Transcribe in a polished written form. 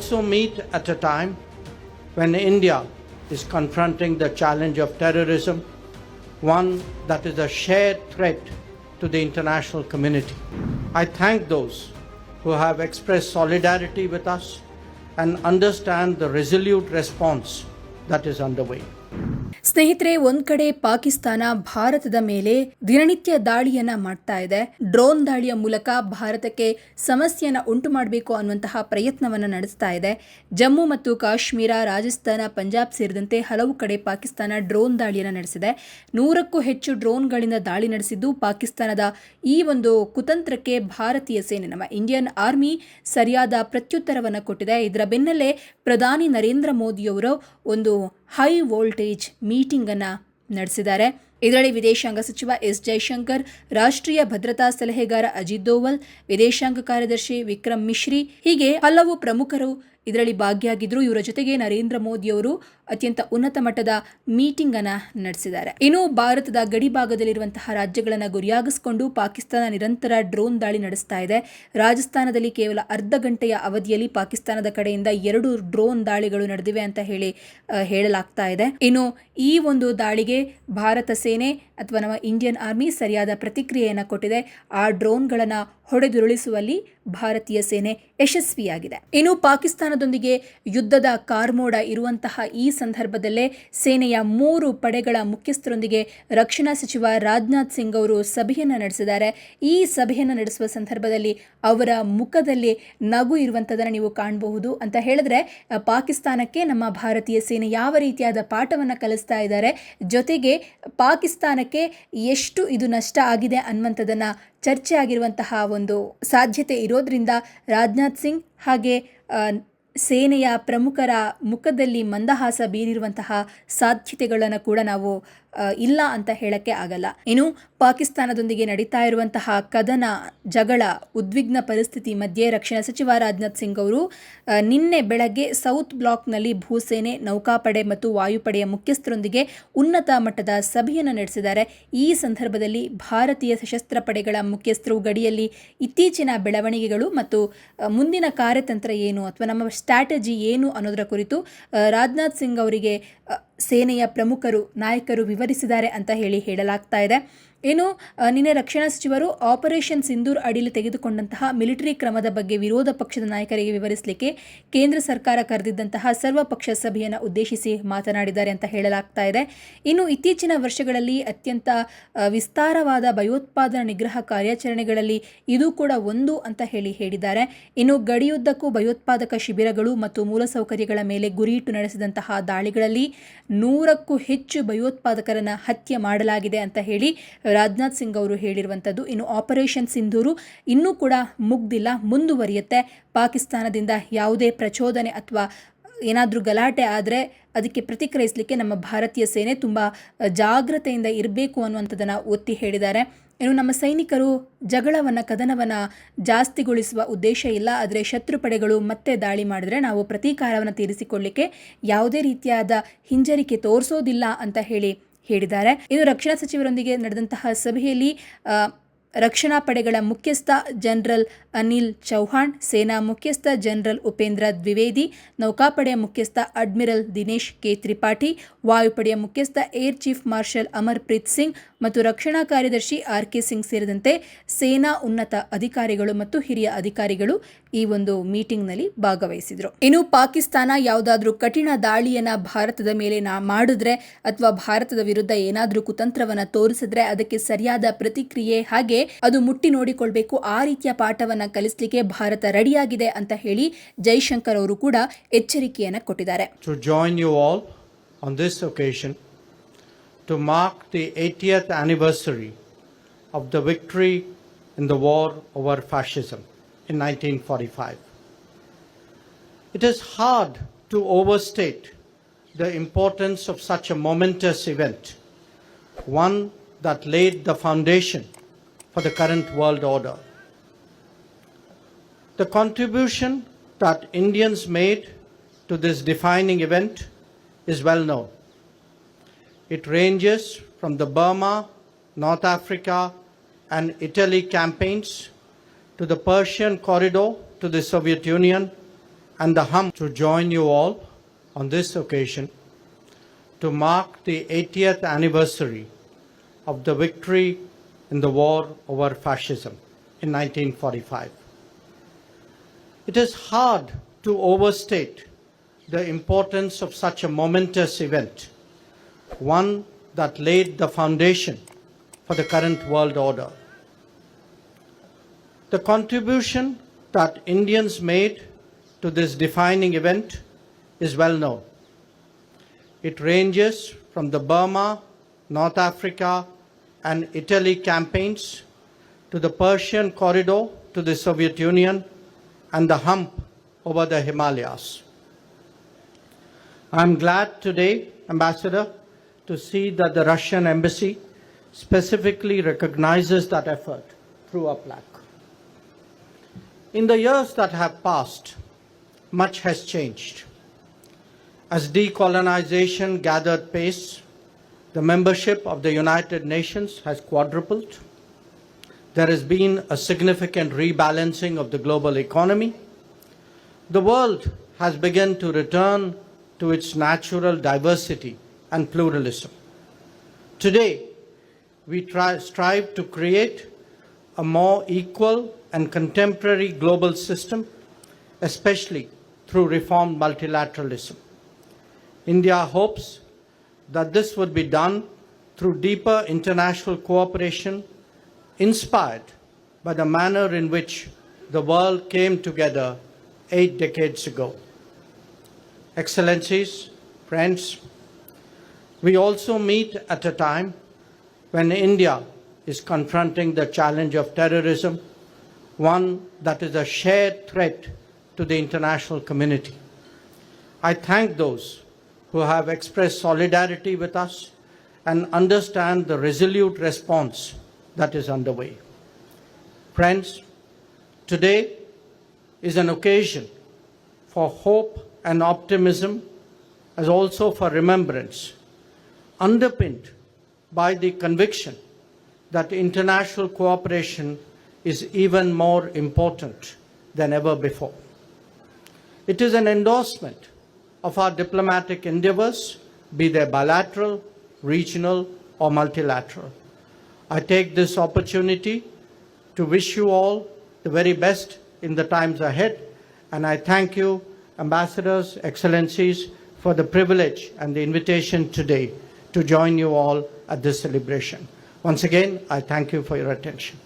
also meet at a time when India is confronting the challenge of terrorism, one that is a shared threat to the international community. I thank those who have expressed solidarity with us and understand the resolute response that is underway. ಸ್ನೇಹಿತರೆ, ಒಂದ್ ಕಡೆ ಪಾಕಿಸ್ತಾನ ಭಾರತದ ಮೇಲೆ ದಿನನಿತ್ಯ ದಾಳಿಯನ್ನ ಮಾಡ್ತಾ ಇದೆ. Drone ದಾಳಿಯ ಮೂಲಕ ಭಾರತಕ್ಕೆ ಸಮಸ್ಯೆಯನ್ನ ಉಂಟು ಮಾಡಬೇಕು ಅನ್ನುವಂತಹ ಪ್ರಯತ್ನವನ್ನ ನಡೆಸ್ತಾ ಇದೆ. ಜಮ್ಮು ಮತ್ತು ಕಾಶ್ಮೀರ, ರಾಜಸ್ಥಾನ, ಪಂಜಾಬ್ ಸೇರಿದಂತೆ ಹಲವು ಕಡೆ ಪಾಕಿಸ್ತಾನ ಡ್ರೋನ್ ದಾಳಿಯನ್ನ ನಡೆಸಿದೆ. 100ಕ್ಕೂ ಹೆಚ್ಚು ಡ್ರೋನ್ಗಳಿಂದ ದಾಳಿ ನಡೆಸಿದ್ದು, ಪಾಕಿಸ್ತಾನದ ಈ ಒಂದು ಕುತಂತ್ರಕ್ಕೆ ಭಾರತೀಯ ಸೇನೆ, ನಮ್ಮ ಇಂಡಿಯನ್ ಆರ್ಮಿ ಸರಿಯಾದ ಪ್ರತ್ಯುತ್ತರವನ್ನು ಕೊಟ್ಟಿದೆ. ಇದರ ಬೆನ್ನಲ್ಲೇ ಪ್ರಧಾನಿ ನರೇಂದ್ರ ಮೋದಿಯವರು ಒಂದು ಹೈ ವೋಲ್ಟೇಜ್ ಮೀಟಿಂಗ್ ಅನ್ನ ನಡೆಸಿದ್ದಾರೆ. ಇದರಲ್ಲಿ ವಿದೇಶಾಂಗ ಸಚಿವ ಎಸ್ ಜೈಶಂಕರ್, ರಾಷ್ಟ್ರೀಯ ಭದ್ರತಾ ಸಲಹೆಗಾರ ಅಜಿತ್ ದೋವಲ್, ವಿದೇಶಾಂಗ ಕಾರ್ಯದರ್ಶಿ ವಿಕ್ರಮ್ ಮಿಶ್ರಿ ಹೀಗೆ ಹಲವು ಪ್ರಮುಖರು ಇದರಲ್ಲಿ ಭಾಗಿಯಾಗಿದ್ರು. ಇವರ ಜೊತೆಗೆ ನರೇಂದ್ರ ಮೋದಿಯವರು ಅತ್ಯಂತ ಉನ್ನತ ಮಟ್ಟದ ಮೀಟಿಂಗ್ ಅನ್ನ ನಡೆಸಿದ್ದಾರೆ. ಇನ್ನು ಭಾರತದ ಗಡಿ ಭಾಗದಲ್ಲಿರುವಂತಹ ರಾಜ್ಯಗಳನ್ನು ಗುರಿಯಾಗಿಸಿಕೊಂಡು ಪಾಕಿಸ್ತಾನ ನಿರಂತರ ಡ್ರೋನ್ ದಾಳಿ ನಡೆಸ್ತಾ ಇದೆ. ರಾಜಸ್ಥಾನದಲ್ಲಿ ಕೇವಲ ಅರ್ಧ ಗಂಟೆಯ ಅವಧಿಯಲ್ಲಿ ಪಾಕಿಸ್ತಾನದ ಕಡೆಯಿಂದ 2 ಡ್ರೋನ್ ದಾಳಿಗಳು ನಡೆದಿವೆ ಅಂತ ಹೇಳಲಾಗ್ತಾ ಇದೆ. ಇನ್ನು ಈ ಒಂದು ದಾಳಿಗೆ ಭಾರತ ಸೇನೆ ಅಥವಾ ನಮ್ಮ ಇಂಡಿಯನ್ ಆರ್ಮಿ ಸರಿಯಾದ ಪ್ರತಿಕ್ರಿಯೆಯನ್ನು ಕೊಟ್ಟಿದೆ. ಆ ಡ್ರೋನ್ಗಳನ್ನು ಹೊಡೆದುರುಳಿಸುವಲ್ಲಿ ಭಾರತೀಯ ಸೇನೆ ಯಶಸ್ವಿಯಾಗಿದೆ. ಇನ್ನು ಪಾಕಿಸ್ತಾನದೊಂದಿಗೆ ಯುದ್ಧದ ಕಾರ್ಮೋಡ ಇರುವಂತಹ ಈ ಸಂದರ್ಭದಲ್ಲೇ ಸೇನೆಯ 3 ಪಡೆಗಳ ಮುಖ್ಯಸ್ಥರೊಂದಿಗೆ ರಕ್ಷಣಾ ಸಚಿವ ರಾಜನಾಥ್ ಸಿಂಗ್ ಅವರು ಸಭೆಯನ್ನು ನಡೆಸಿದ್ದಾರೆ. ಈ ಸಭೆಯನ್ನು ನಡೆಸುವ ಸಂದರ್ಭದಲ್ಲಿ ಅವರ ಮುಖದಲ್ಲಿ ನಗು ಇರುವಂಥದ್ದನ್ನು ನೀವು ಕಾಣಬಹುದು. ಅಂತ ಹೇಳಿದ್ರೆ ಪಾಕಿಸ್ತಾನಕ್ಕೆ ನಮ್ಮ ಭಾರತೀಯ ಸೇನೆ ಯಾವ ರೀತಿಯಾದ ಪಾಠವನ್ನು ಕಲಿಸ್ತಾ ಇದ್ದಾರೆ, ಜೊತೆಗೆ ಪಾಕಿಸ್ತಾನಕ್ಕೆ ಎಷ್ಟು ಇದು ನಷ್ಟ ಆಗಿದೆ ಅನ್ನುವಂಥದ್ದನ್ನು ಚರ್ಚೆ ಆಗಿರುವಂತಹ ಒಂದು ಸಾಧ್ಯತೆ ಇರೋದ್ರಿಂದ ರಾಜನಾಥ್ ಸಿಂಗ್ ಹಾಗೆ ಸೇನೆಯ ಪ್ರಮುಖರ ಮುಖದಲ್ಲಿ ಮಂದಹಾಸ ಬೀರಿರುವಂತಹ ಸಾಧ್ಯತೆಗಳನ್ನು ಕೂಡ ನಾವು ಇಲ್ಲ ಅಂತ ಹೇಳಕ್ಕೆ ಆಗಲ್ಲ. ಇನ್ನು ಪಾಕಿಸ್ತಾನದೊಂದಿಗೆ ನಡೀತಾ ಇರುವಂತಹ ಕದನ, ಜಗಳ, ಉದ್ವಿಗ್ನ ಪರಿಸ್ಥಿತಿ ಮಧ್ಯೆ ರಕ್ಷಣಾ ಸಚಿವ ರಾಜನಾಥ್ ಸಿಂಗ್ ಅವರು ನಿನ್ನೆ ಬೆಳಗ್ಗೆ ಸೌತ್ ಬ್ಲಾಕ್ನಲ್ಲಿ ಭೂಸೇನೆ, ನೌಕಾಪಡೆ ಮತ್ತು ವಾಯುಪಡೆಯ ಮುಖ್ಯಸ್ಥರೊಂದಿಗೆ ಉನ್ನತ ಮಟ್ಟದ ಸಭೆಯನ್ನು ನಡೆಸಿದ್ದಾರೆ. ಈ ಸಂದರ್ಭದಲ್ಲಿ ಭಾರತೀಯ ಸಶಸ್ತ್ರ ಪಡೆಗಳ ಮುಖ್ಯಸ್ಥರು ಗಡಿಯಲ್ಲಿ ಇತ್ತೀಚಿನ ಬೆಳವಣಿಗೆಗಳು ಮತ್ತು ಮುಂದಿನ ಕಾರ್ಯತಂತ್ರ ಏನು ಅಥವಾ ನಮ್ಮ ಸ್ಟ್ರಾಟಜಿ ಏನು ಅನ್ನೋದರ ಕುರಿತು ರಾಜನಾಥ್ ಸಿಂಗ್ ಅವರಿಗೆ ಸೇನೆಯ ಪ್ರಮುಖರು, ನಾಯಕರು ವಿವರಿಸಿದ್ದಾರೆ ಅಂತ ಹೇಳಲಾಗ್ತಾ ಇದೆ. ಏನು ನಿನ್ನೆ ರಕ್ಷಣಾ ಸಚಿವರು ಆಪರೇಷನ್ ಸಿಂಧೂರ್ ಅಡಿಯಲ್ಲಿ ತೆಗೆದುಕೊಂಡಂತಹ ಮಿಲಿಟರಿ ಕ್ರಮದ ಬಗ್ಗೆ ವಿರೋಧ ಪಕ್ಷದ ನಾಯಕರಿಗೆ ವಿವರಿಸಲಿಕ್ಕೆ ಕೇಂದ್ರ ಸರ್ಕಾರ ಕರೆದಿದ್ದಂತಹ ಸರ್ವಪಕ್ಷ ಸಭೆಯನ್ನು ಉದ್ದೇಶಿಸಿ ಮಾತನಾಡಿದ್ದಾರೆ ಅಂತ ಹೇಳಲಾಗ್ತಾ ಇದೆ. ಇನ್ನು ಇತ್ತೀಚಿನ ವರ್ಷಗಳಲ್ಲಿ ಅತ್ಯಂತ ವಿಸ್ತಾರವಾದ ಭಯೋತ್ಪಾದನಾ ನಿಗ್ರಹ ಕಾರ್ಯಾಚರಣೆಗಳಲ್ಲಿ ಇದು ಕೂಡ ಒಂದು ಅಂತ ಹೇಳಿದ್ದಾರೆ. ಇನ್ನು ಗಡಿಯುದ್ದಕ್ಕೂ ಭಯೋತ್ಪಾದಕ ಶಿಬಿರಗಳು ಮತ್ತು ಮೂಲಸೌಕರ್ಯಗಳ ಮೇಲೆ ಗುರಿಯಿಟ್ಟು ನಡೆಸಿದಂತಹ ದಾಳಿಗಳಲ್ಲಿ 100ಕ್ಕೂ ಹೆಚ್ಚು ಭಯೋತ್ಪಾದಕರನ್ನು ಹತ್ಯೆ ಮಾಡಲಾಗಿದೆ ಅಂತ ಹೇಳಿ ರಾಜನಾಥ್ ಸಿಂಗ್ ಅವರು ಹೇಳಿರುವಂಥದ್ದು. ಇನ್ನು ಆಪರೇಷನ್ ಸಿಂಧೂರು ಇನ್ನೂ ಕೂಡ ಮುಗ್ದಿಲ್ಲ, ಮುಂದುವರಿಯುತ್ತೆ. ಪಾಕಿಸ್ತಾನದಿಂದ ಯಾವುದೇ ಪ್ರಚೋದನೆ ಅಥವಾ ಏನಾದರೂ ಗಲಾಟೆ ಆದರೆ ಅದಕ್ಕೆ ಪ್ರತಿಕ್ರಿಯಿಸಲಿಕ್ಕೆ ನಮ್ಮ ಭಾರತೀಯ ಸೇನೆ ತುಂಬ ಜಾಗ್ರತೆಯಿಂದ ಇರಬೇಕು ಅನ್ನುವಂಥದ್ದನ್ನು ಒತ್ತಿ ಹೇಳಿದ್ದಾರೆ. ಇನ್ನು ನಮ್ಮ ಸೈನಿಕರು ಜಗಳವನ್ನು, ಕದನವನ್ನು ಜಾಸ್ತಿಗೊಳಿಸುವ ಉದ್ದೇಶ ಇಲ್ಲ, ಆದರೆ ಶತ್ರು ಪಡೆಗಳು ಮತ್ತೆ ದಾಳಿ ಮಾಡಿದ್ರೆ ನಾವು ಪ್ರತೀಕಾರವನ್ನು ತೀರಿಸಿಕೊಳ್ಳಲಿಕ್ಕೆ ಯಾವುದೇ ರೀತಿಯಾದ ಹಿಂಜರಿಕೆ ತೋರಿಸೋದಿಲ್ಲ ಅಂತ ಹೇಳಿದ್ದಾರೆ. ಇನ್ನು ರಕ್ಷಣಾ ಸಚಿವರೊಂದಿಗೆ ನಡೆದಂತಹ ಸಭೆಯಲ್ಲಿ ರಕ್ಷಣಾ ಪಡೆಗಳ ಮುಖ್ಯಸ್ಥ ಜನರಲ್ ಅನಿಲ್ ಚೌಹಾಣ್, ಸೇನಾ ಮುಖ್ಯಸ್ಥ ಜನರಲ್ ಉಪೇಂದ್ರ ದ್ವಿವೇದಿ, ನೌಕಾಪಡೆಯ ಮುಖ್ಯಸ್ಥ ಅಡ್ಮಿರಲ್ ದಿನೇಶ್ ಕೆ ತ್ರಿಪಾಠಿ, ವಾಯುಪಡೆಯ ಮುಖ್ಯಸ್ಥ air chief marshal Amarpreet Singh ಮತ್ತು ರಕ್ಷಣಾ ಕಾರ್ಯದರ್ಶಿ ಆರ್ ಕೆ ಸಿಂಗ್ ಸೇರಿದಂತೆ ಸೇನಾ ಉನ್ನತ ಅಧಿಕಾರಿಗಳು ಮತ್ತು ಹಿರಿಯ ಅಧಿಕಾರಿಗಳು ಈ ಒಂದು ಮೀಟಿಂಗ್ನಲ್ಲಿ ಭಾಗವಹಿಸಿದರು. ಇನ್ನು ಪಾಕಿಸ್ತಾನ ಯಾವುದಾದ್ರೂ ಕಠಿಣ ದಾಳಿಯನ್ನ ಭಾರತದ ಮೇಲೆ ಮಾಡಿದ್ರೆ ಅಥವಾ ಭಾರತದ ವಿರುದ್ಧ ಏನಾದರೂ ಕುತಂತ್ರವನ್ನ ತೋರಿಸಿದ್ರೆ ಅದಕ್ಕೆ ಸರಿಯಾದ ಪ್ರತಿಕ್ರಿಯೆ ಹಾಗೆ ಅದು ಮುಟ್ಟಿ ನೋಡಿಕೊಳ್ಬೇಕು, ಆ ರೀತಿಯ ಪಾಠವನ್ನ ಕಲಿಸಲಿಕ್ಕೆ ಭಾರತ ರೆಡಿಯಾಗಿದೆ ಅಂತ ಹೇಳಿ ಜೈಶಂಕರ್ ಅವರು ಕೂಡ ಎಚ್ಚರಿಕೆಯನ್ನು ಕೊಟ್ಟಿದ್ದಾರೆ. To join you all on this occasion to mark the 80th anniversary of the victory in the war over fascism in 1945. It is hard to overstate the importance of such a momentous event, one that laid the foundation for the current world order. The contribution that Indians made to this defining event is well known. It ranges from the Burma, North Africa, and Italy campaigns to the Persian corridor to the Soviet Union, and the hum to join you all on this occasion to mark the 80th anniversary of the victory in the war over fascism in 1945. It is hard to overstate the importance of such a momentous event, one that laid the foundation for the current world order. The contribution that Indians made to this defining event is well known. It ranges from the Burma, North Africa, and Italy campaigns to the Persian corridor to the Soviet Union and the hump over the Himalayas. I am glad today, Ambassador, to see that the Russian embassy specifically recognizes that effort through a plaque. In the years that have passed, much has changed. As decolonization gathered pace, the membership of the United Nations has quadrupled. There has been a significant rebalancing of the global economy. The world has begun to return to its natural diversity and pluralism. Today, we strive to create a more equal and contemporary global system, especially through reformed multilateralism. India hopes that this would be done through deeper international cooperation inspired by the manner in which the world came together 8 decades ago. Excellencies, friends, we also meet at a time when India is confronting the challenge of terrorism, one that is a shared threat to the international community. I thank those who have expressed solidarity with us and understand the resolute response that is underway. Friends, today is an occasion for hope and optimism, as also for remembrance, underpinned by the conviction that international cooperation is even more important than ever before. It is an endorsement of our diplomatic endeavors, be they bilateral, regional, or multilateral. I take this opportunity to wish you all the very best in the times ahead, and I thank you, Ambassadors, Excellencies, for the privilege and the invitation today to join you all at this celebration. Once again, I thank you for your attention.